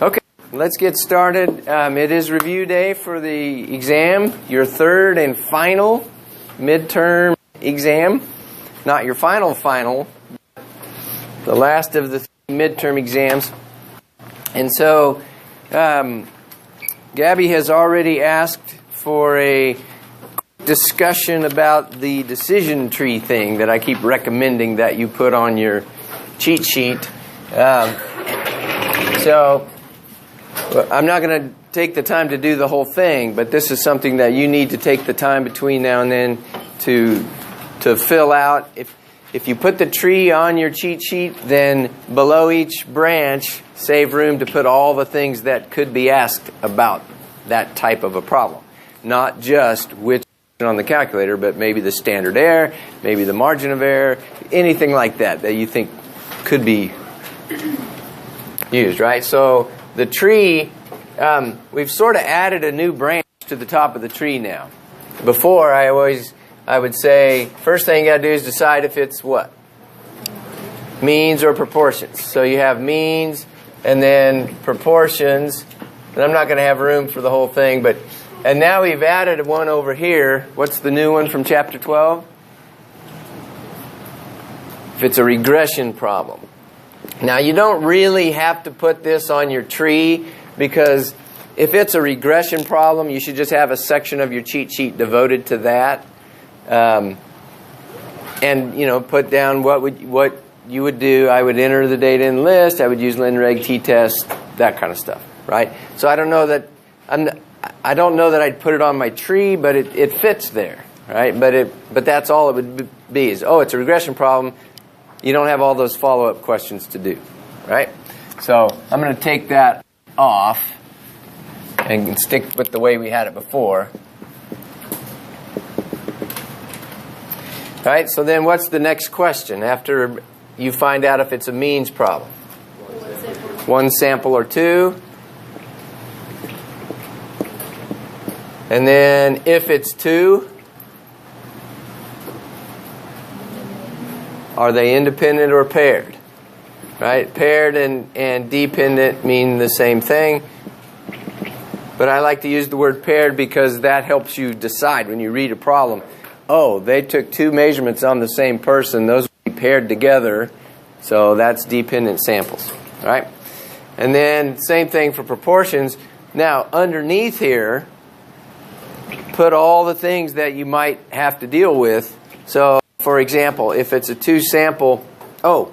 Okay, let's get started. It is review day for the exam, your third and final midterm exam. Not your final, the last of the midterm exams. And so, Gabby has already asked for a discussion about the decision tree thing that I keep recommending that you put on your cheat sheet. So I'm not going to take the time to do the whole thing, but this is something that you need to take the time between now and then to fill out. If you put the tree on your cheat sheet, then below each branch, save room to put all the things that could be asked about that type of a problem. Not just which on the calculator, but maybe the standard error, maybe the margin of error, anything like that you think could be used, right? So the tree, we've sort of added a new branch to the top of the tree now. Before, I would say, first thing you got to do is decide if it's what? Means or proportions. So you have means and then proportions. And I'm not going to have room for the whole thing, and now we've added one over here. What's the new one from chapter 12? If it's a regression problem. Now, you don't really have to put this on your tree, because if it's a regression problem, you should just have a section of your cheat sheet devoted to that. And, put down what you would do. I would enter the data in list. I would use linreg t-test, that kind of stuff, right? So I don't know that I'd put it on my tree, but it fits there, right? But that's all it would be is, it's a regression problem. You don't have all those follow-up questions to do, right? So I'm going to take that off and stick with the way we had it before. All right, so then what's the next question after you find out if it's a means problem? One sample or two. And then if it's two, are they independent or paired? Right? Paired and dependent mean the same thing. But I like to use the word paired because that helps you decide when you read a problem. They took two measurements on the same person. Those will be paired together. So that's dependent samples. Right? And then same thing for proportions. Now, underneath here, put all the things that you might have to deal with. So, for example, if it's a two-sample, I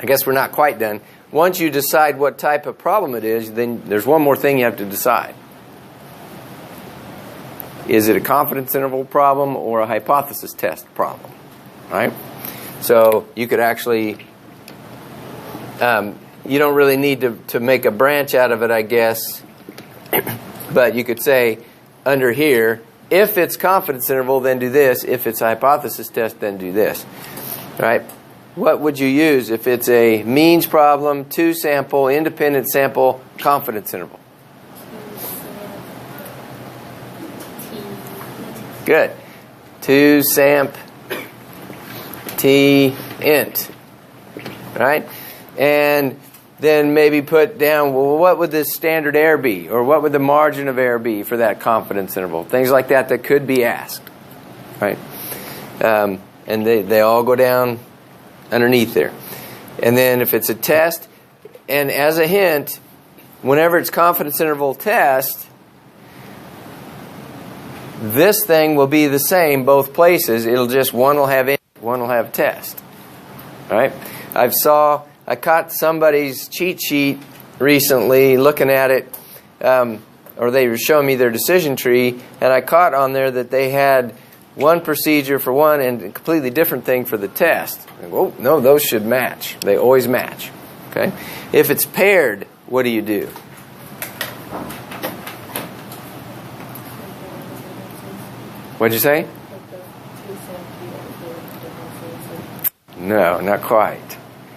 guess we're not quite done. Once you decide what type of problem it is, then there's one more thing you have to decide. Is it a confidence interval problem or a hypothesis test problem? Right? So you could actually, you don't really need to make a branch out of it, I guess. But you could say, under here, if it's confidence interval, then do this. If it's a hypothesis test, then do this. Right? What would you use if it's a means problem, two-sample, independent sample, confidence interval? Good. Two-samp T int. Right? And then maybe put down, what would the standard error be? Or what would the margin of error be for that confidence interval? Things like that could be asked. Right? And they all go down underneath there. And then if it's a test, and as a hint, whenever it's confidence interval test, this thing will be the same both places. It'll just, one will have int, one will have test. Right? I caught somebody's cheat sheet recently looking at it, or they were showing me their decision tree, and I caught on there that they had one procedure for one and a completely different thing for the test. No, those should match. They always match. Okay? If it's paired, what do you do? What'd you say? No, not quite.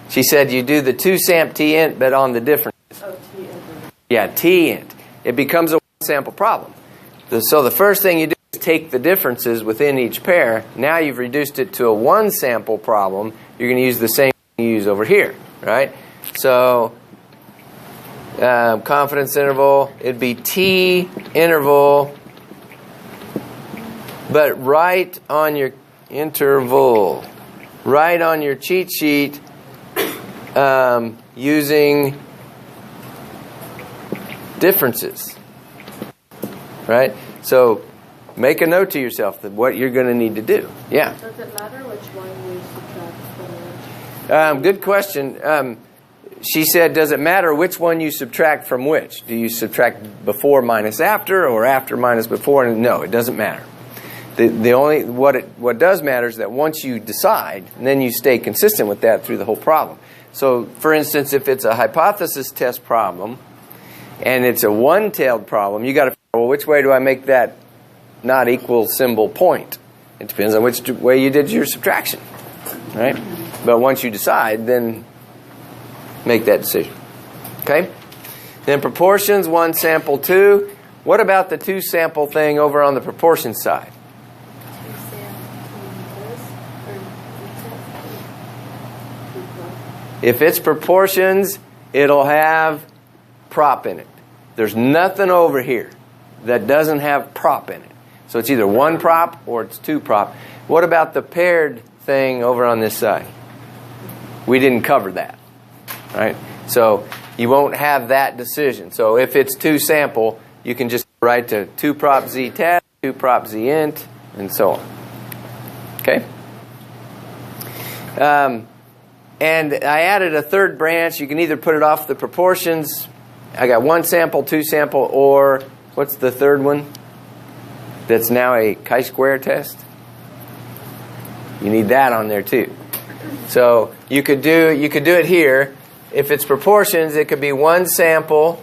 She said you do the two-samp t-int, but on the differences. T-int. Yeah, t-int. It becomes a one-sample problem. So the first thing you do is take the differences within each pair. Now you've reduced it to a one-sample problem. You're going to use the same thing you use over here, right? So confidence interval. It'd be T interval, but right on your interval, right on your cheat sheet, using differences, right? So make a note to yourself that what you're going to need to do. Yeah. Does it matter which one you subtract from which? Good question. She said, does it matter which one you subtract from which? Do you subtract before minus after, or after minus before? And no, it doesn't matter. The only what does matter is that once you decide, then you stay consistent with that through the whole problem. So, for instance, if it's a hypothesis test problem and it's a one-tailed problem, you got to figure, well, which way do I make that not equal symbol point? It depends on which way you did your subtraction, right? But once you decide, then make that decision. Okay? Then proportions, 1 sample 2. What about the 2 sample thing over on the proportion side? If it's proportions, it'll have prop in it. There's nothing over here that doesn't have prop in it. So it's either 1 prop or it's 2 prop. What about the paired thing over on this side? We didn't cover that, right? So you won't have that decision. So if it's 2 sample, you can just write to 2 prop z test, 2 prop z int, and so on. Okay? And I added a third branch. You can either put it off the proportions. I got 1 sample, 2 sample, or what's the third one? That's now a chi-square test. You need that on there too. So you could do it here. If it's proportions, it could be 1 sample,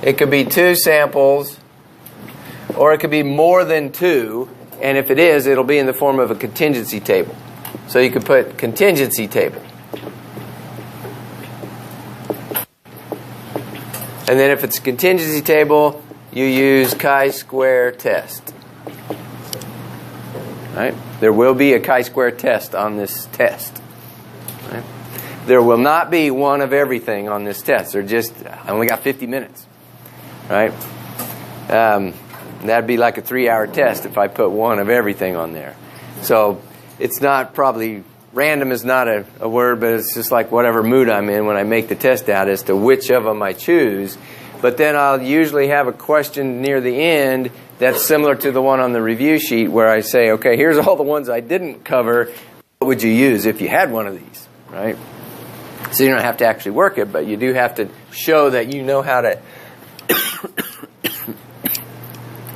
it could be 2 samples, or it could be more than 2. And if it is, it'll be in the form of a contingency table. So you could put contingency table. And then if it's a contingency table, you use chi-square test. Right? There will be a chi-square test on this test. Right? There will not be one of everything on this test. I only got 50 minutes. Right? That'd be like a 3-hour test if I put one of everything on there. So it's not probably, random is not a word, but it's just like whatever mood I'm in when I make the test out as to which of them I choose. But then I'll usually have a question near the end that's similar to the one on the review sheet where I say, okay, here's all the ones I didn't cover. What would you use if you had one of these, right? So you don't have to actually work it, but you do have to show that you know how to,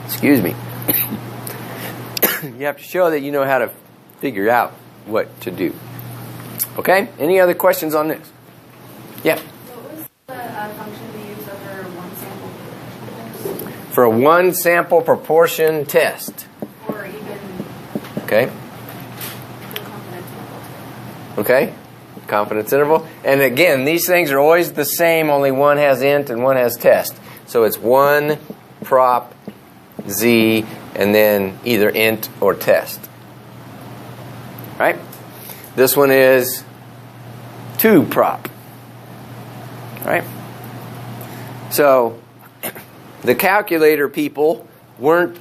excuse me, you have to show that you know how to figure out what to do. Okay? Any other questions on this? Yeah? What was the function we used over 1 sample? For a 1 sample proportion test. Or even Okay? the confidence interval. Okay? Confidence interval. And again, these things are always the same, only one has int and one has test. So it's 1 prop z and then either int or test. Right? This one is 2 prop. Right? So the calculator people weren't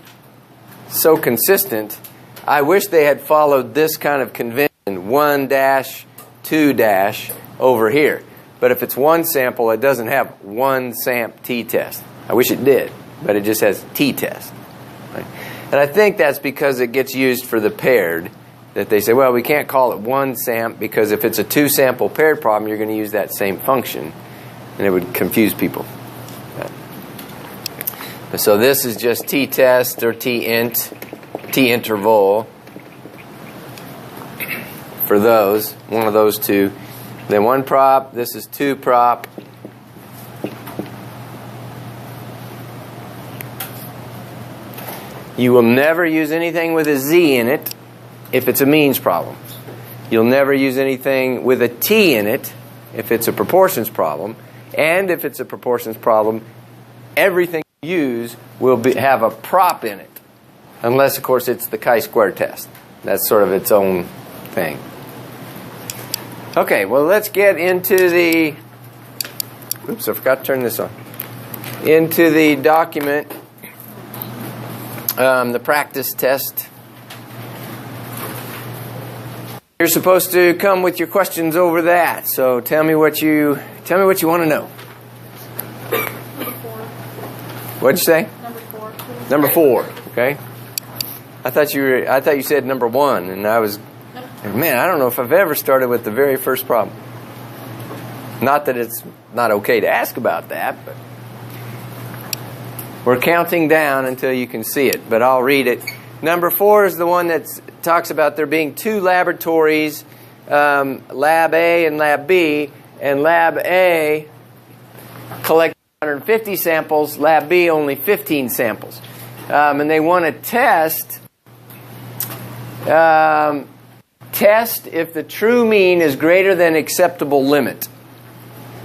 so consistent. I wish they had followed this kind of convention, 1 dash, 2 dash over here. But if it's 1 sample, it doesn't have 1 samp t-test. I wish it did, but it just has t-test. Right? And I think that's because it gets used for the paired, that they say, well, we can't call it 1 samp because if it's a 2 sample paired problem, you're going to use that same function, and it would confuse people. So this is just t-test or t-int, t-interval for those, one of those two. Then 1 prop, this is 2 prop. You will never use anything with a z in it if it's a means problem. You'll never use anything with a t in it if it's a proportions problem. And if it's a proportions problem, everything you use will have a prop in it. Unless, of course, it's the chi-square test. That's sort of its own thing. Okay, well, let's get into the oops, I forgot to turn this on. Into the document, the practice test. You're supposed to come with your questions over that. So tell me what you want to know. What'd you say? Number 4. Number 4. Okay. I thought you said number 1, and I was, man, I don't know if I've ever started with the very first problem. Not that it's not okay to ask about that, but we're counting down until you can see it, but I'll read it. Number 4 is the one that talks about there being 2 laboratories, Lab A and Lab B, and Lab A collected 150 samples, Lab B only 15 samples. And they want to test if the true mean is greater than acceptable limit.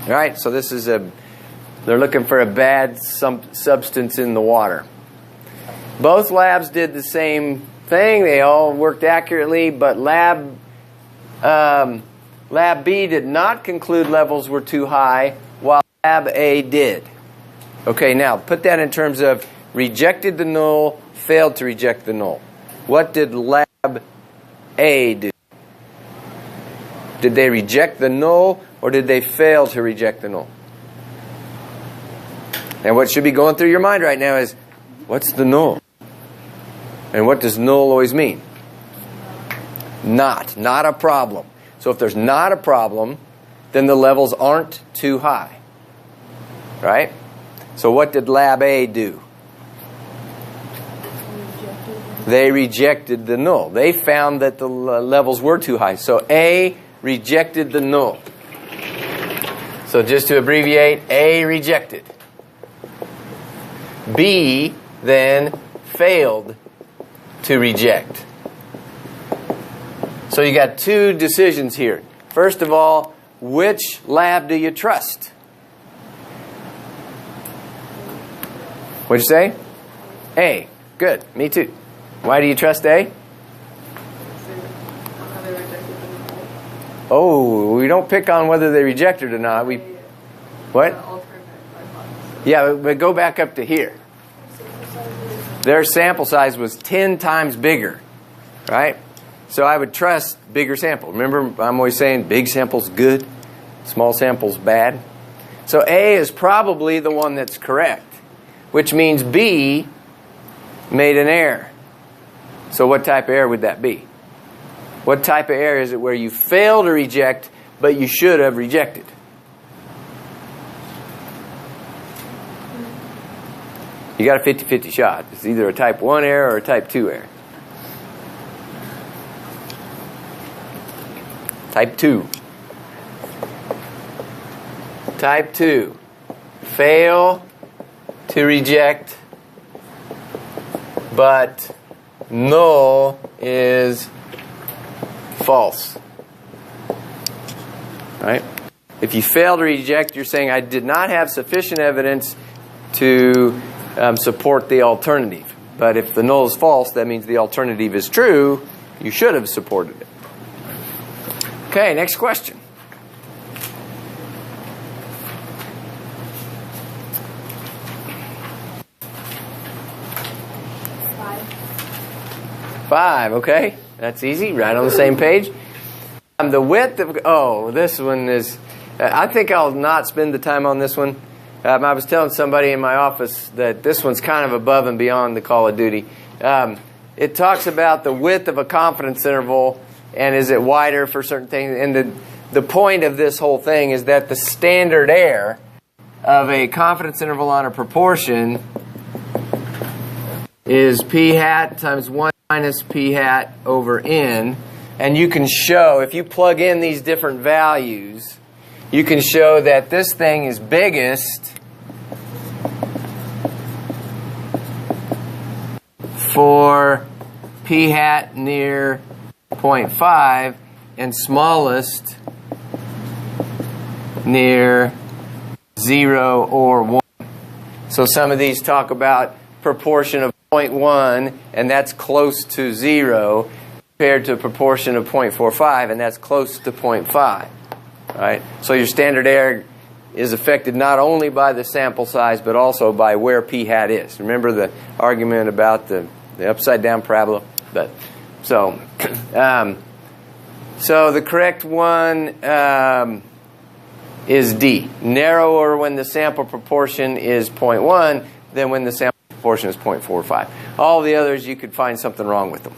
All right, so this is they're looking for a bad substance in the water. Both labs did the same thing. They all worked accurately, but Lab B did not conclude levels were too high, while Lab A did. Okay, now put that in terms of rejected the null, failed to reject the null. What did Lab A do? Did they reject the null, or did they fail to reject the null? And what should be going through your mind right now is, what's the null? And what does null always mean? Not a problem. So if there's not a problem, then the levels aren't too high. Right? So what did Lab A do? They rejected the null. They found that the levels were too high. So A rejected the null. So just to abbreviate, A rejected. B then failed to reject. So you got 2 decisions here. First of all, which lab do you trust? What'd you say? A. Good. Me too. Why do you trust A? Oh, we don't pick on whether they reject it or not. We what? Yeah, but go back up to here. Their sample size was 10 times bigger, right? So I would trust bigger sample. Remember, I'm always saying big sample's good, small sample's bad. So A is probably the one that's correct, which means B made an error. So what type of error would that be? What type of error is it where you fail to reject, but you should have rejected? You got a 50-50 shot. It's either a type 1 error or a type 2 error. Type 2. Type 2. Fail to reject, but null is false. Right? If you fail to reject, you're saying I did not have sufficient evidence to support the alternative. But if the null is false, that means the alternative is true. You should have supported it. Okay, next question. Five, okay. That's easy, right on the same page. The width of, this one is, I think I'll not spend the time on this one. I was telling somebody in my office that this one's kind of above and beyond the Call of Duty. It talks about the width of a confidence interval and is it wider for certain things. And the point of this whole thing is that the standard error of a confidence interval on a proportion is p hat times 1 minus p hat over n. And you can show, if you plug in these different values, you can show that this thing is biggest for p hat near 0.5 and smallest near 0 or 1. So some of these talk about proportion of 0.1, and that's close to 0, compared to a proportion of 0.45, and that's close to 0.5. Right? So your standard error is affected not only by the sample size, but also by where p hat is. Remember the argument about the upside down parabola? But so the correct one is D. Narrower when the sample proportion is 0.1 than when the sample proportion is 0.45. All the others, you could find something wrong with them.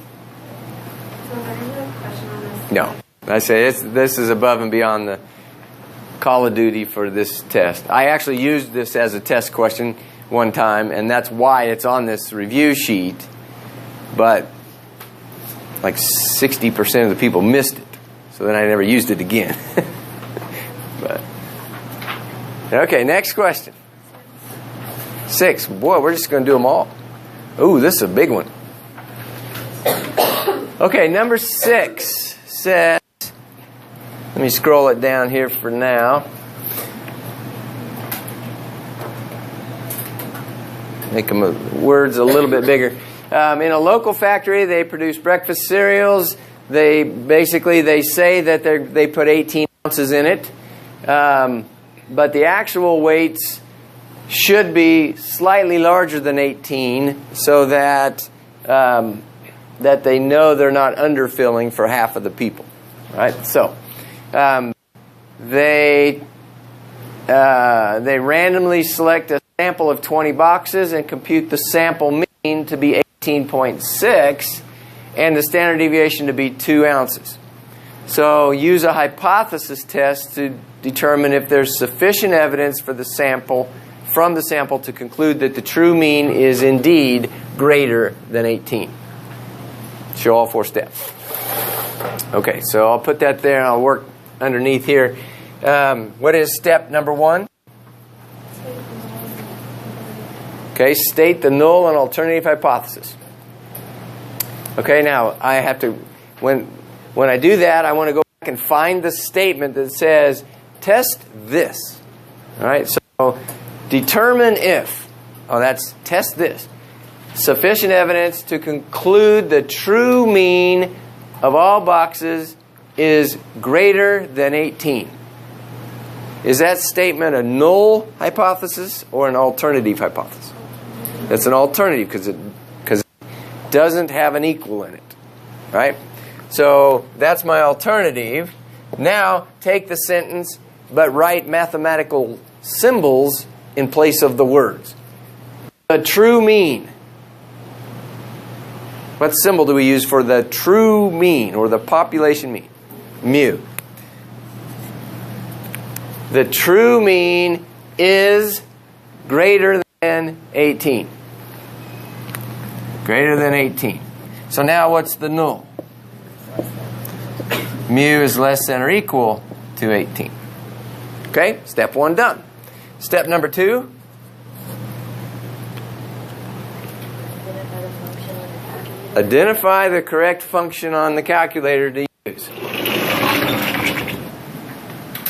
So if I have a question on this. No. I say this is above and beyond the Call of Duty for this test. I actually used this as a test question one time, and that's why it's on this review sheet. But like 60% of the people missed it, so then I never used it again. But okay, next question. 6. Boy, we're just going to do them all. Ooh, this is a big one. Okay, number 6 says. Let me scroll it down here for now. Make them words a little bit bigger. In a local factory, they produce breakfast cereals. They say that they put 18 ounces in it, but the actual weights should be slightly larger than 18, so that they know they're not underfilling for half of the people. Right? So. They randomly select a sample of 20 boxes and compute the sample mean to be 18.6 and the standard deviation to be 2 ounces. So use a hypothesis test to determine if there's sufficient evidence from the sample to conclude that the true mean is indeed greater than 18. Show all 4 steps. Okay, so I'll put that there and I'll work underneath here. What is step number 1? Okay, state the null and alternative hypothesis. Okay, now I have to, when I do that, I want to go back and find the statement that says, test this. All right, so determine if, test this. Sufficient evidence to conclude the true mean of all boxes is greater than 18. Is that statement a null hypothesis or an alternative hypothesis? That's an alternative because it doesn't have an equal in it. Right? So that's my alternative. Now take the sentence but write mathematical symbols in place of the words. The true mean. What symbol do we use for the true mean or the population mean? Mu. The true mean is greater than 18. Greater than 18. So now what's the null? Mu is less than or equal to 18. Okay, step 1 done. Step number 2. Identify the correct function on the calculator to use.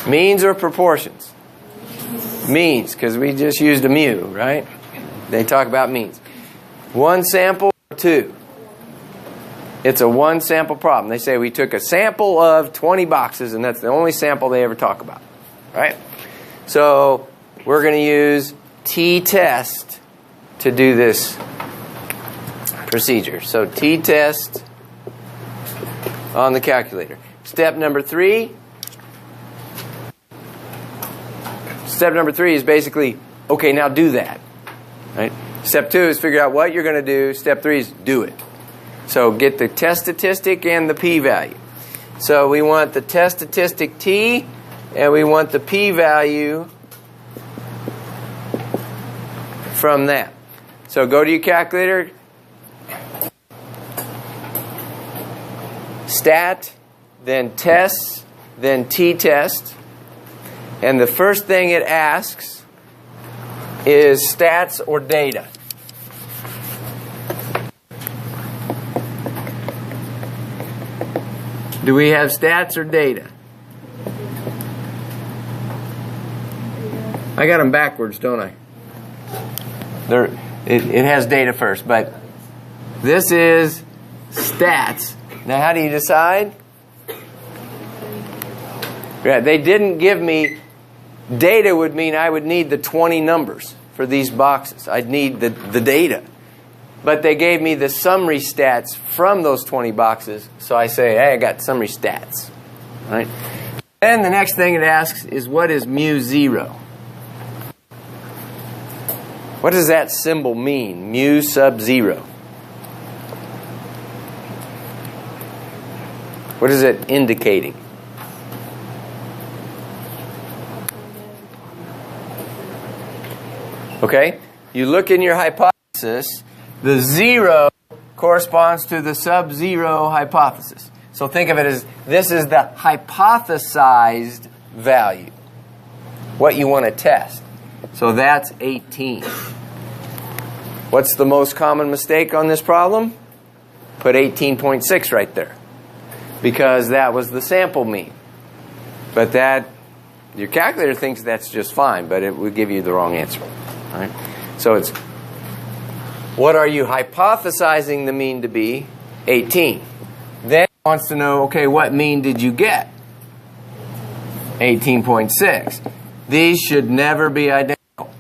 Means or proportions? Means, because we just used a mu, right? They talk about means. 1 sample or 2? It's a 1 sample problem. They say we took a sample of 20 boxes and that's the only sample they ever talk about. Right? So we're going to use t-test to do this procedure. So t-test on the calculator. Step number 3. Step number 3 is basically, okay, now do that. Right? Step 2 is figure out what you're going to do. Step 3 is do it. So get the test statistic and the p-value. So we want the test statistic t, and we want the p-value from that. So go to your calculator. Stat, then test, then t-test. And the first thing it asks is stats or data. Do we have stats or data? I got them backwards, don't I? It has data first, but this is stats. Now, how do you decide? Yeah, they didn't give me Data would mean I would need the 20 numbers for these boxes. I'd need the data. But they gave me the summary stats from those 20 boxes. So I say, hey, I got summary stats. Right? Then the next thing it asks is, what is mu0? What does that symbol mean, mu sub 0? What is it indicating? Okay? You look in your hypothesis, the 0 corresponds to the sub-zero hypothesis. So think of it as this is the hypothesized value, what you want to test. So that's 18. What's the most common mistake on this problem? Put 18.6 right there, because that was the sample mean. But that, your calculator thinks that's just fine, but it would give you the wrong answer. All right? So it's, what are you hypothesizing the mean to be? 18. Then it wants to know, okay, what mean did you get? 18.6. These should never be identical.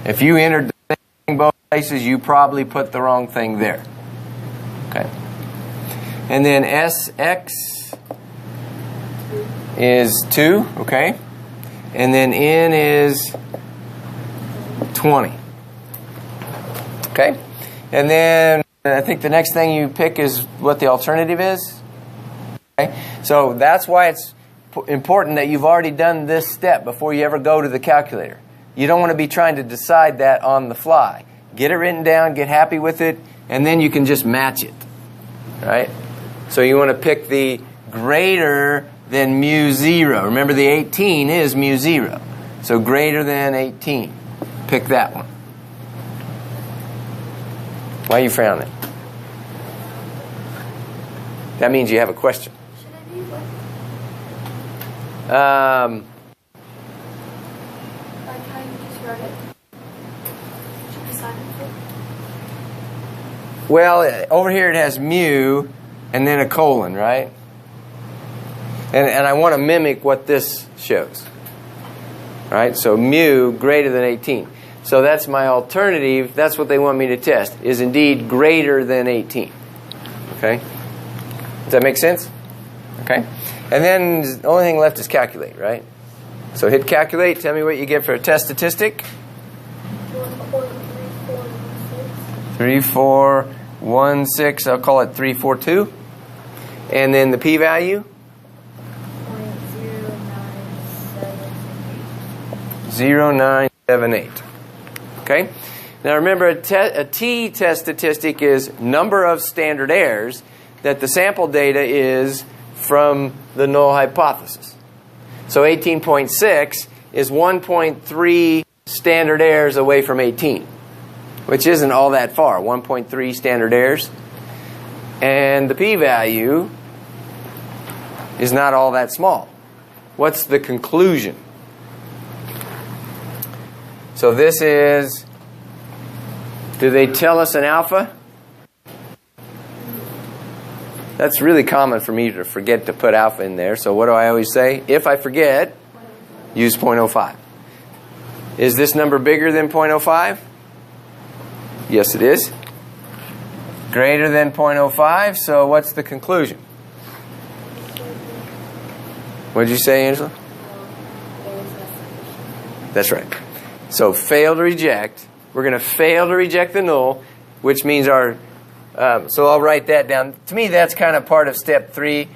If you entered the same thing both places, you probably put the wrong thing there. Okay. And then Sx is 2, okay? And then N is 20. Okay? And then I think the next thing you pick is what the alternative is. Okay? So that's why it's important that you've already done this step before you ever go to the calculator. You don't want to be trying to decide that on the fly. Get it written down, get happy with it, and then you can just match it. Right? So you want to pick the greater than mu0. Remember, the 18 is mu0. So greater than 18. Pick that one. Why are you frowning? That means you have a question. Should I be what? Like how you just wrote it? Should be silent for? Well, over here it has mu and then a colon, right? And I want to mimic what this shows. Right? So mu greater than 18. So that's my alternative. That's what they want me to test, is indeed greater than 18. Okay? Does that make sense? Okay? And then the only thing left is calculate, right? So hit calculate. Tell me what you get for a test statistic. 3416. I'll call it 342. And then the p-value? 0.0978. Okay? Now remember, a t-test statistic is number of standard errors that the sample data is from the null hypothesis. So 18.6 is 1.3 standard errors away from 18, which isn't all that far, 1.3 standard errors. And the p-value is not all that small. What's the conclusion? So this is, do they tell us an alpha? That's really common for me to forget to put alpha in there. So what do I always say? If I forget, use 0.05. Is this number bigger than 0.05? Yes, it is. Greater than 0.05. So what's the conclusion? What did you say, Angela? That's right. So fail to reject. We're going to fail to reject the null, which means our... so I'll write that down. To me, that's kind of part of step 3.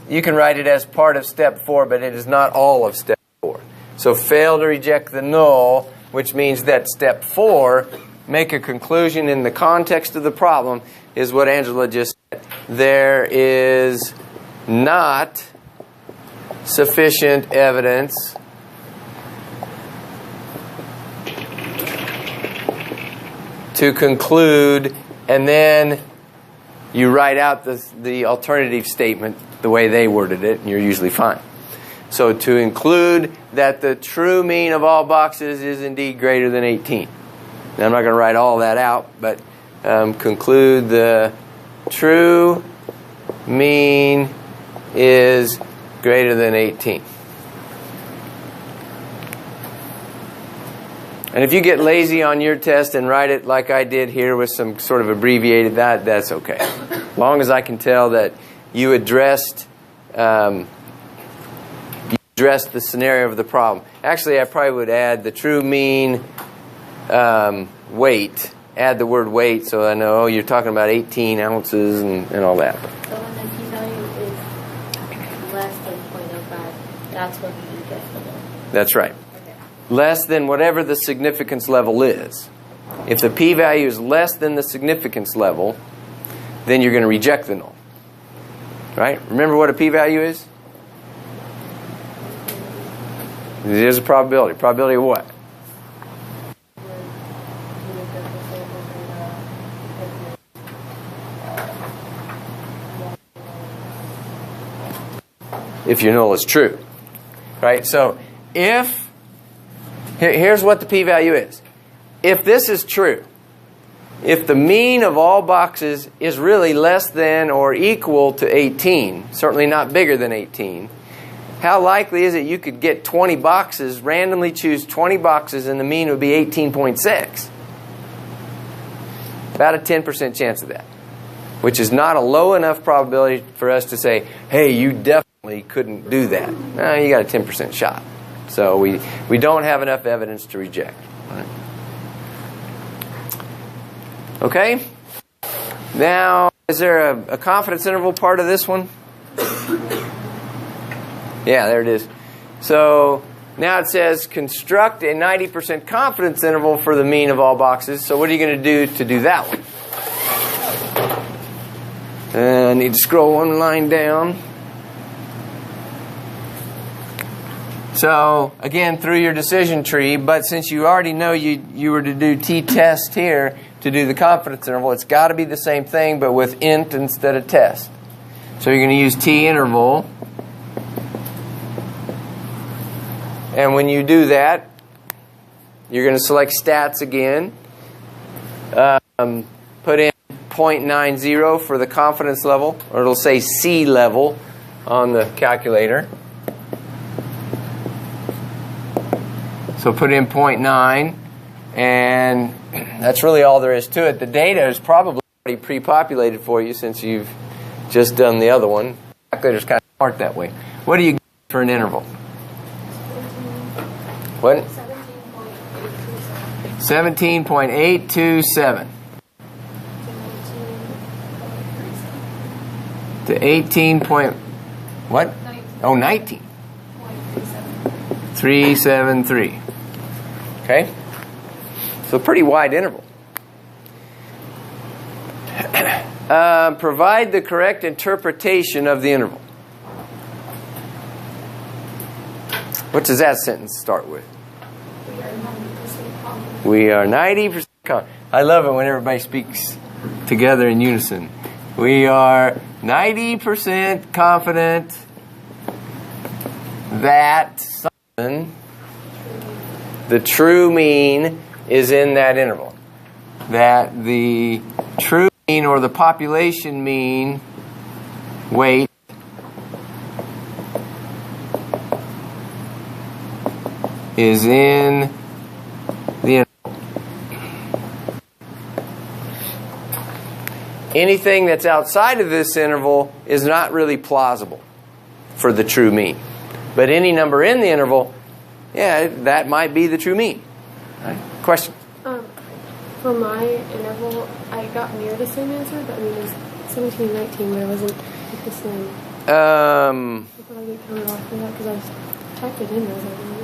You can write it as part of step 4, but it is not all of step 4. So fail to reject the null, which means that step 4, make a conclusion in the context of the problem, is what Angela just said. There is not sufficient evidence to conclude, and then you write out the alternative statement the way they worded it, and you're usually fine. So to include that the true mean of all boxes is indeed greater than 18. Now I'm not going to write all that out, but conclude the true mean is greater than 18. And if you get lazy on your test and write it like I did here with some sort of abbreviated, that's okay. As long as I can tell that you addressed the scenario of the problem. Actually, I probably would add the true mean weight. Add the word weight so I know, you're talking about 18 ounces and all that. So when the p-value is less than 0.05, that's when you reject the goal. That's right. Okay. Less than whatever the significance level is. If the p-value is less than the significance level, then you're going to reject the null. Right? Remember what a p-value is? It is a probability. Probability of what? If your null is true. Right? So here's what the p-value is. If this is true, if the mean of all boxes is really less than or equal to 18, certainly not bigger than 18, how likely is it you could get 20 boxes, randomly choose 20 boxes, and the mean would be 18.6? About a 10% chance of that, which is not a low enough probability for us to say, hey, you definitely couldn't do that. No, you got a 10% shot. So we don't have enough evidence to reject. Right? Okay? Now, is there a confidence interval part of this one? Yeah, there it is. So now it says construct a 90% confidence interval for the mean of all boxes. So what are you going to do that one? I need to scroll one line down. So again, through your decision tree, but since you already know you were to do t-test here to do the confidence interval, it's got to be the same thing but with int instead of test. So you're going to use t-interval. And when you do that, you're going to select stats again. Put in 0.90 for the confidence level, or it'll say C level on the calculator. So put in 0.9, and that's really all there is to it. The data is probably already pre-populated for you since you've just done the other one. Calculator's kind of smart that way. What do you get for an interval? What? 17.827 to 18 point what? Oh, 19.373. Okay, so pretty wide interval. Provide the correct interpretation of the interval. What does that sentence start with? We are 90% confident. I love it when everybody speaks together in unison. We are 90% confident that something, the true mean, is in that interval. That the true mean or the population mean weight is in the interval. Anything that's outside of this interval is not really plausible for the true mean. But any number in the interval, yeah, that might be the true mean. Right. Question? For my interval, I got near the same answer, but I mean, it was 17, 19, but it wasn't the same. I thought I get counted off for that because I typed it in there.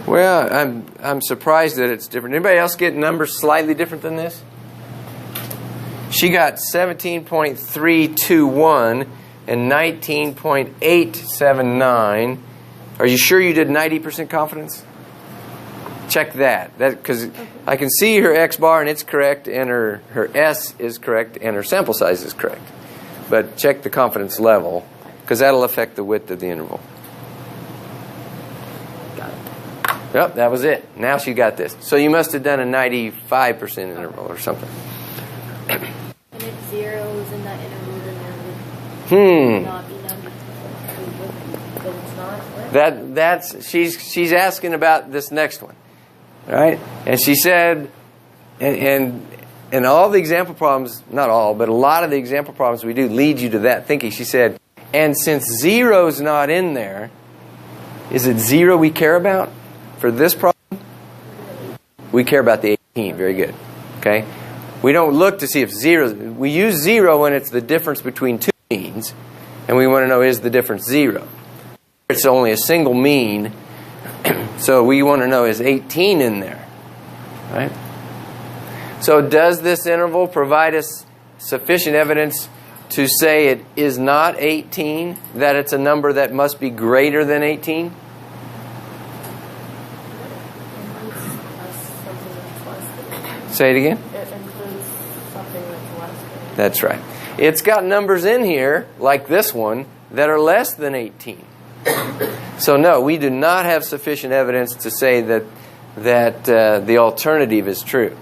Well, I'm surprised that it's different. Anybody else get numbers slightly different than this? She got 17.321 and 19.879. Are you sure you did 90% confidence? Check that. Because okay. I can see her X bar and it's correct, and her S is correct, and her sample size is correct. But check the confidence level, because that'll affect the width of the interval. Got it. Yep, that was it. Now she got this. So you must have done a 95% interval or something. And if 0 is in that interval, then there would not be 90%. But it's not. What? She's asking about this next one. right? And she said, and all the example problems, not all, but a lot of the example problems we do lead you to that thinking. She said, and since 0's not in there, is it 0 we care about for this problem? We care about the 18. Very good. Okay? We don't look to see if 0... We use 0 when it's the difference between two means, and we want to know, is the difference 0? It's only a single mean, so we want to know, is 18 in there? Right? So does this interval provide us sufficient evidence to say it is not 18, that it's a number that must be greater than 18? Say it again. It includes something that's less than. That's right. It's got numbers in here, like this one, that are less than 18. So no, we do not have sufficient evidence to say that the alternative is true.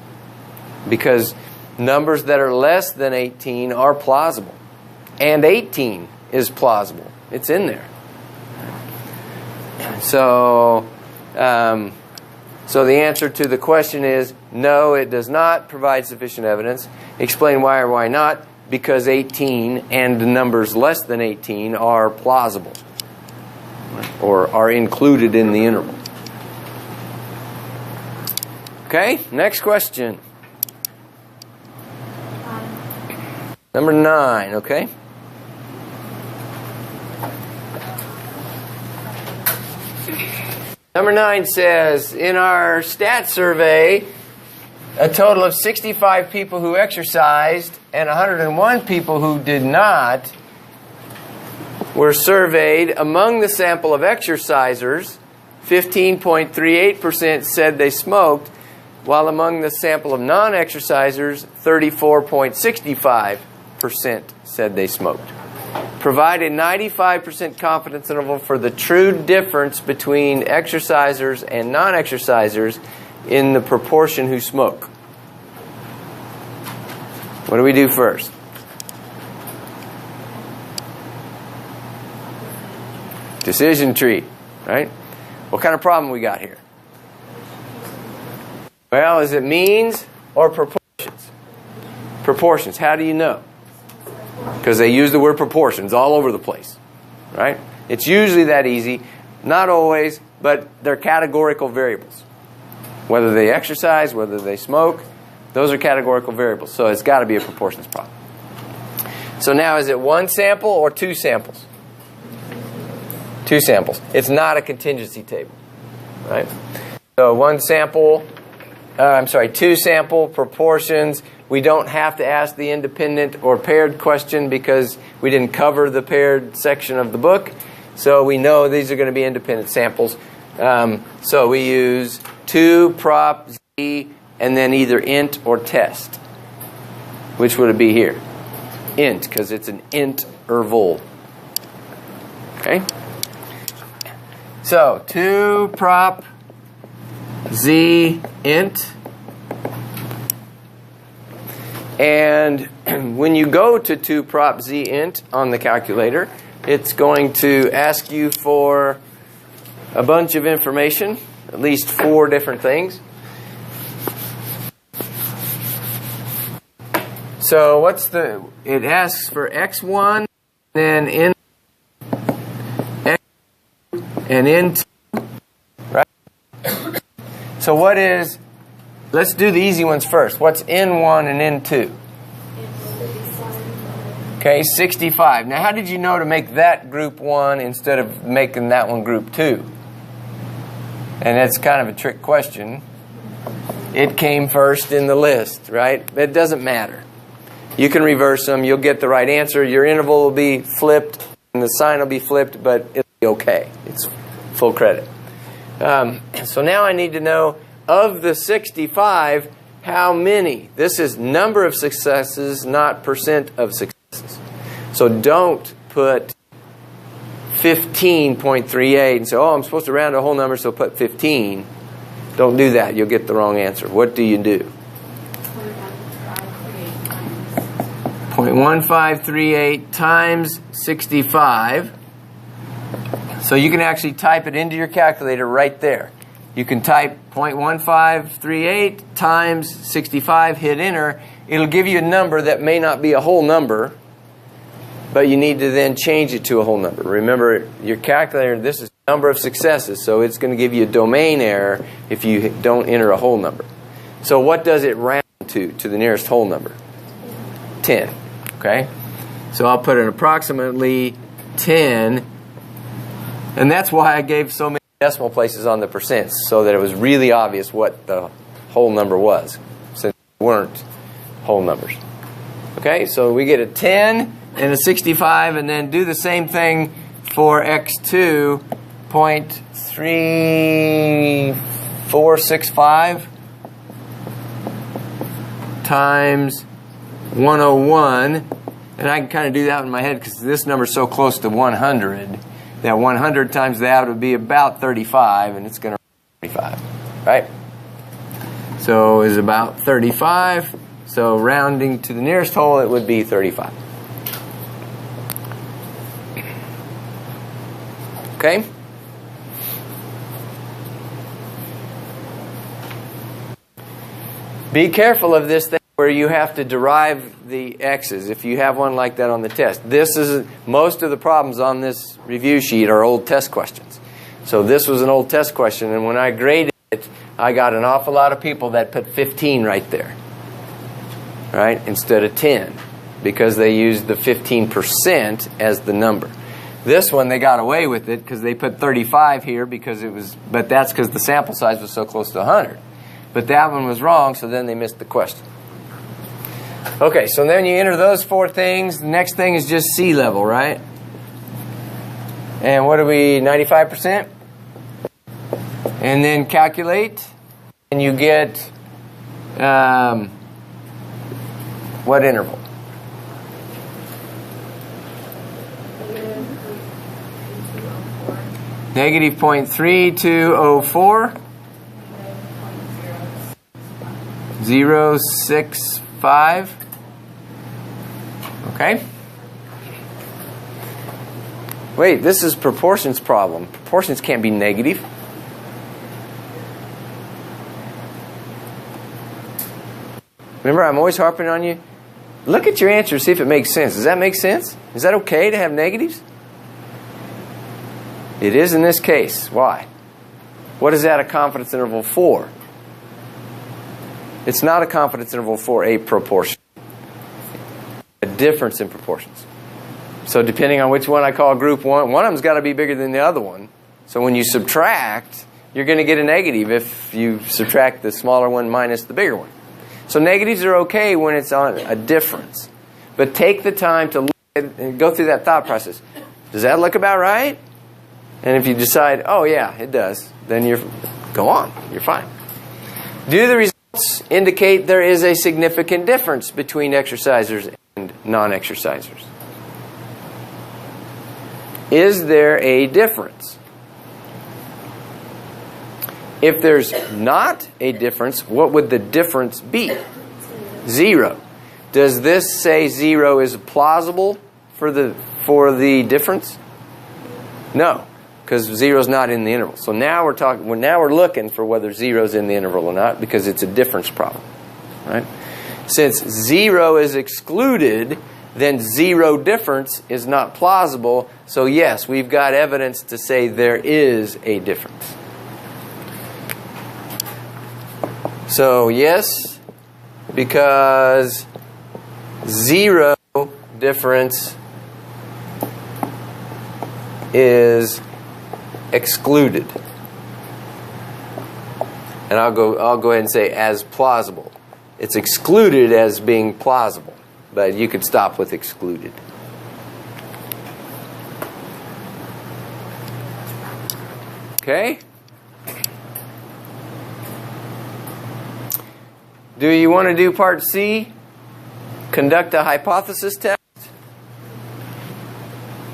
Because numbers that are less than 18 are plausible. And 18 is plausible. It's in there. So the answer to the question is no, it does not provide sufficient evidence. Explain why or why not. Because 18 and numbers less than 18 are plausible. Or are included in the interval. Okay, next question. Number 9, okay? Number 9 says, in our stat survey, a total of 65 people who exercised and 101 people who did not were surveyed. Among the sample of exercisers, 15.38% said they smoked, while among the sample of non-exercisers, 34.65% said they smoked. Provide a 95% confidence interval for the true difference between exercisers and non-exercisers in the proportion who smoke. What do we do first? Decision tree, right? What kind of problem we got here? Well, is it means or proportions? Proportions. How do you know? Because they use the word proportions all over the place, right? It's usually that easy. Not always, but they're categorical variables. Whether they exercise, whether they smoke, those are categorical variables. So it's got to be a proportions problem. So now, is it one sample or two samples? Two samples. It's not a contingency table, right? So two sample proportions. We don't have to ask the independent or paired question because we didn't cover the paired section of the book. So we know these are going to be independent samples. So we use 2 prop z and then either int or test. Which would it be here? Int, because it's an interval. Okay? So 2 prop z int. And when you go to 2 prop z int on the calculator, it's going to ask you for a bunch of information, at least 4 different things. So it asks for x1, then n, x, and n2, right? So let's do the easy ones first. What's N1 and N2? Okay, 65. Now, how did you know to make that group 1 instead of making that one group 2? And it's kind of a trick question. It came first in the list, right? It doesn't matter. You can reverse them. You'll get the right answer. Your interval will be flipped, and the sign will be flipped, but it'll be okay. It's full credit. So now I need to know, of the 65, how many? This is number of successes, not percent of successes. So don't put 15.38 and say, oh, I'm supposed to round a whole number, so put 15. Don't do that. You'll get the wrong answer. What do you do? 0.1538 times 65. So you can actually type it into your calculator right there. you can type 0.1538 times 65, hit enter. It'll give you a number that may not be a whole number, but you need to then change it to a whole number. Remember, your calculator, this is the number of successes, so it's going to give you a domain error if you don't enter a whole number. So what does it round to the nearest whole number? 10. Okay? So I'll put an approximately 10, and that's why I gave so many decimal places on the percents, so that it was really obvious what the whole number was, since they weren't whole numbers. Okay, so we get a 10 and a 65, and then do the same thing for x2, 0.3465 times 101, and I can kind of do that in my head because this number is so close to 100 that 100 times that would be about 35, and it's going to be 35, right? So it's about 35. So rounding to the nearest whole, it would be 35. Okay? Be careful of this thing where you have to derive the x's if you have one like that on the test. Most of the problems on this review sheet are old test questions. So this was an old test question, and when I graded it, I got an awful lot of people that put 15 right there, right, instead of 10, because they used the 15% as the number. This one, they got away with it because they put 35 here because it was, but that's because the sample size was so close to 100. But that one was wrong, so then they missed the question. Okay, so then you enter those four things. The next thing is just sea level, right? And what are we, 95%? And then calculate, and you get what interval? Negative 0.3204. 0.065. Okay. Wait, this is proportions problem. Proportions can't be negative. Remember, I'm always harping on you. Look at your answer, see if it makes sense. Does that make sense? Is that okay to have negatives? It is in this case. Why? What is that a confidence interval for? It's not a confidence interval for a proportion. A difference in proportions. So depending on which one I call group one of them's got to be bigger than the other one. So when you subtract, you're going to get a negative if you subtract the smaller one minus the bigger one. So negatives are okay when it's on a difference. But take the time to look at and go through that thought process. Does that look about right? And if you decide, oh yeah, it does, then go on. You're fine. Do the results indicate there is a significant difference between exercisers and non-exercisers? Is there a difference? If there's not a difference, what would the difference be? 0. Does this say 0 is plausible for the difference? No, because 0 is not in the interval. So now we're looking for whether 0 is in the interval or not, because it's a difference problem, right? Since 0 is excluded, then 0 difference is not plausible. So yes, we've got evidence to say there is a difference. So yes, because 0 difference is excluded. And I'll go ahead and say as plausible. It's excluded as being plausible, but you could stop with excluded. Okay? Do you want to do part C? Conduct a hypothesis test?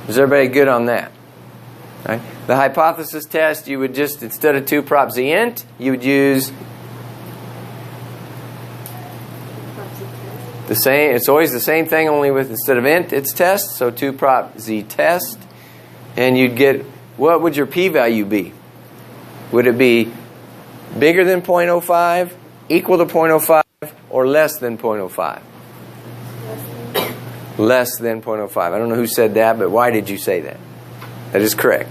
Is everybody good on that? Right? The hypothesis test, you would just, instead of 2 prop z int, you would use the same. It's always the same thing, only with instead of int, it's test. So 2 prop z test, and you'd get, what would your p-value be? Would it be Bigger than 0.05, equal to 0.05, or less than 0.05? Less than 0.05. I don't know who said that, but why did you say that? That is correct.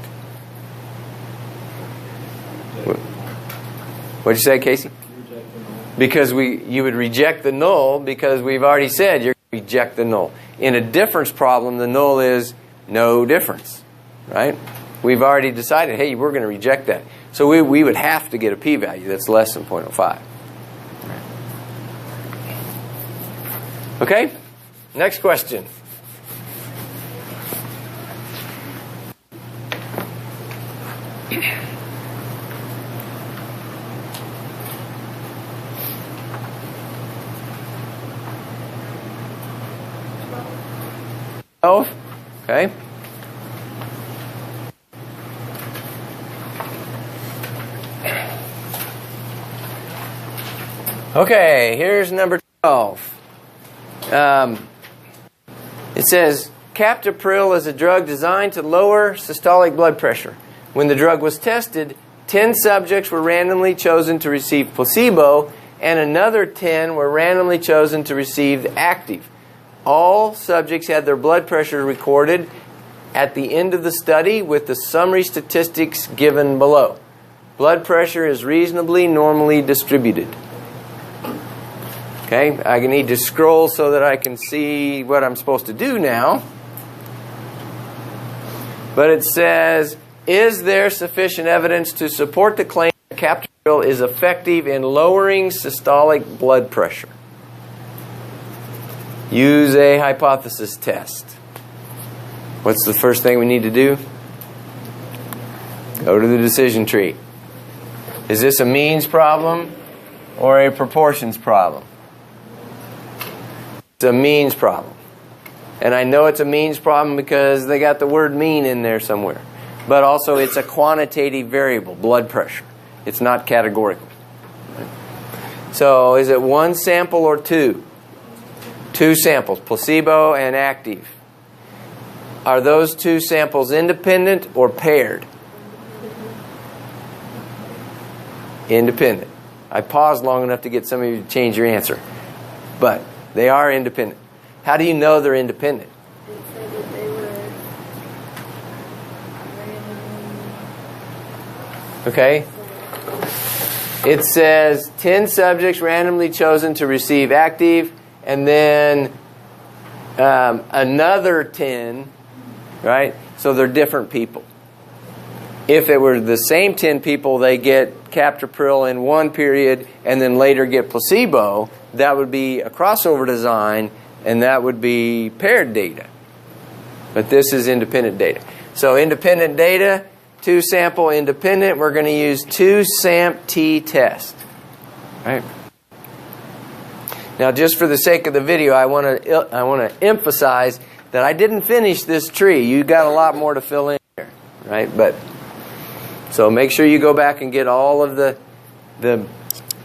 What did you say, Casey? Because you would reject the null because we've already said you're going to reject the null. In a difference problem, the null is no difference, right? We've already decided, hey, we're going to reject that. So we would have to get a p-value that's less than 0.05. Okay? Next question. Okay. Okay, here's number 12. It says, captopril is a drug designed to lower systolic blood pressure. When the drug was tested, 10 subjects were randomly chosen to receive placebo, and another 10 were randomly chosen to receive the active. All subjects had their blood pressure recorded at the end of the study with the summary statistics given below. Blood pressure is reasonably normally distributed. Okay, I need to scroll so that I can see what I'm supposed to do now. But it says, is there sufficient evidence to support the claim that captopril is effective in lowering systolic blood pressure? Use a hypothesis test. What's the first thing we need to do? Go to the decision tree. Is this a means problem or a proportions problem? It's a means problem. And I know it's a means problem because they got the word mean in there somewhere. But also it's a quantitative variable, blood pressure. It's not categorical. So is it one sample or two? Two samples, placebo and active. Are those two samples independent or paired? Independent. I paused long enough to get some of you to change your answer. But they are independent. How do you know they're independent? It said that they were Okay. It says 10 subjects randomly chosen to receive active, and then another 10, right? So they're different people. If it were the same 10 people, they get captopril in one period and then later get placebo, that would be a crossover design, and that would be paired data. But this is independent data. So independent data, two sample independent, we're going to use 2-SAMP-T test. Right? Now, just for the sake of the video, I want to emphasize that I didn't finish this tree. You got a lot more to fill in here, right? But so make sure you go back and get all of the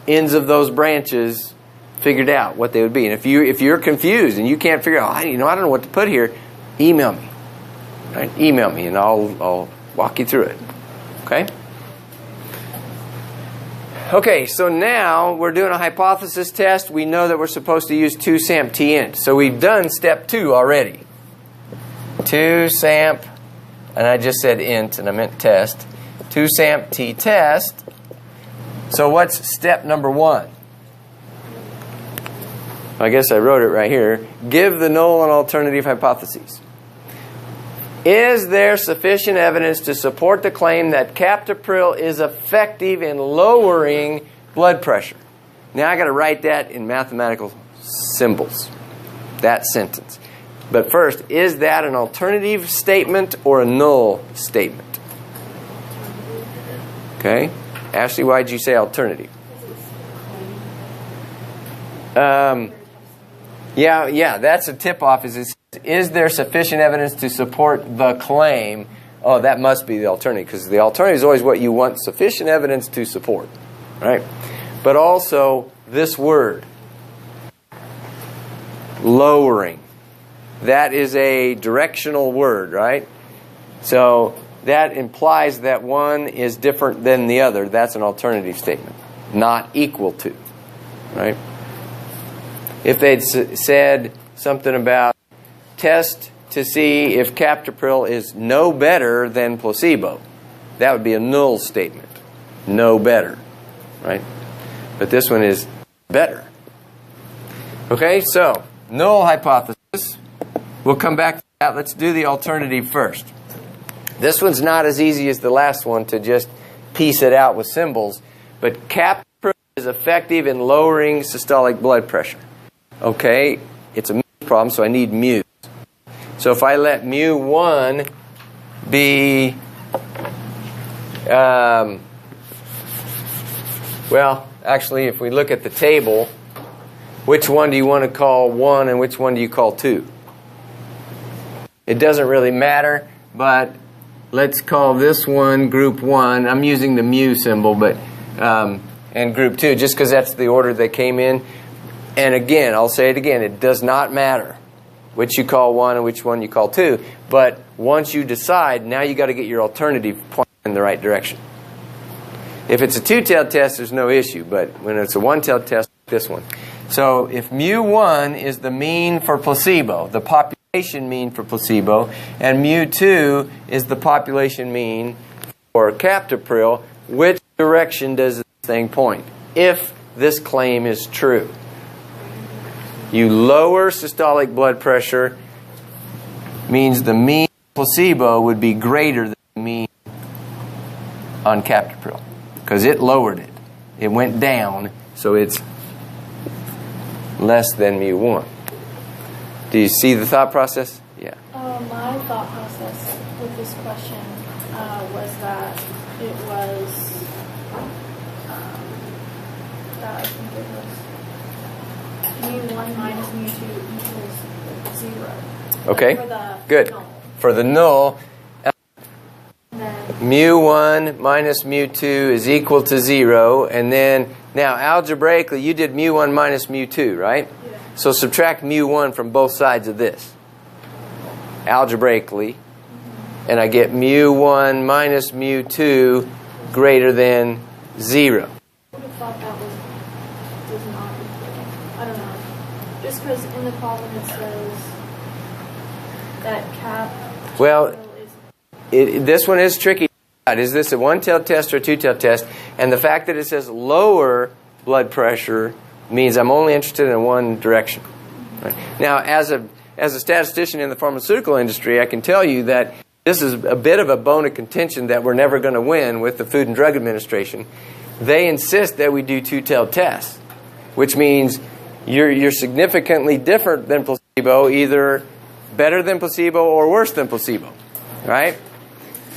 ends of those branches figured out what they would be. And if you're confused and you can't figure out, I don't know what to put here, email me. Right? Email me and I'll walk you through it. Okay? Okay, so now we're doing a hypothesis test. We know that we're supposed to use 2-SAMP-T int. So we've done step 2 already. 2-SAMP, and I just said int and I meant test. 2-SAMP-T test. So what's step number 1? I guess I wrote it right here. Give the null and alternative hypotheses. Is there sufficient evidence to support the claim that captopril is effective in lowering blood pressure? Now I got to write that in mathematical symbols, that sentence. But first, is that an alternative statement or a null statement? Okay. Ashley, why did you say alternative? Yeah, that's a tip-off. Is there sufficient evidence to support the claim? Oh, that must be the alternative, because the alternative is always what you want sufficient evidence to support, right? But also, this word, lowering, that is a directional word, right? So that implies that one is different than the other. That's an alternative statement. not equal to, right? If they'd said something about test to see if captopril is no better than placebo, that would be a null statement. No better, right? But this one is better. Okay, so null hypothesis. We'll come back to that. Let's do the alternative first. This one's not as easy as the last one to just piece it out with symbols, but captopril is effective in lowering systolic blood pressure. Okay, it's a mu problem, so I need mu. So if I let mu1 be, well, actually, if we look at the table, which one do you want to call 1 and which one do you call 2? It doesn't really matter, but let's call this one group 1. I'm using the mu symbol, but and group 2, just because that's the order they came in. And again, I'll say it again, it does not matter which you call 1 and which one you call 2. But once you decide, now you got to get your alternative point in the right direction. If it's a two-tailed test, there's no issue. But when it's a one-tailed test, this one. So if mu1 is the mean for placebo, the population mean for placebo, and mu2 is the population mean for captopril, which direction does this thing point? If this claim is true. You lower systolic blood pressure means the mean placebo would be greater than the mean on captopril because it lowered it. It went down, so it's less than mu1. Do you see the thought process? Yeah. My thought process with this question was that it was that I think it was mu1 minus mu2 equals 0. Okay, For the good. null. For the null, Then mu1 minus mu2 is equal to 0. And then, now algebraically, you did mu1 minus mu2, right? Yeah. So subtract mu1 from both sides of this. Algebraically. And I get mu1 minus mu2 greater than 0. I would have thought that was not equal. I don't know. Just because in the problem it says that cap. Well, is this one is tricky. Is this a one-tailed test or a two-tailed test? And the fact that it says lower blood pressure means I'm only interested in one direction. Right? Now, as a statistician in the pharmaceutical industry, I can tell you that this is a bit of a bone of contention that we're never going to win with the Food and Drug Administration. They insist that we do two-tailed tests, which means you're significantly different than placebo, either better than placebo or worse than placebo, right?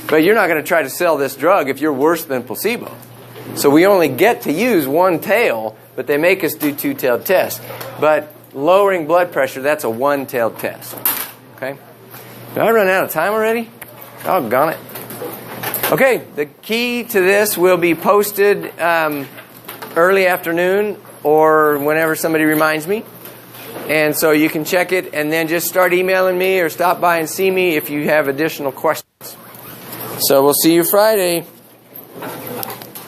But you're not going to try to sell this drug if you're worse than placebo. So we only get to use one tail, but they make us do two-tailed tests. But lowering blood pressure, that's a one-tailed test. Okay? Did I run out of time already? Doggone it. Okay, the key to this will be posted early afternoon or whenever somebody reminds me. And so you can check it and then just start emailing me or stop by and see me if you have additional questions. So we'll see you Friday.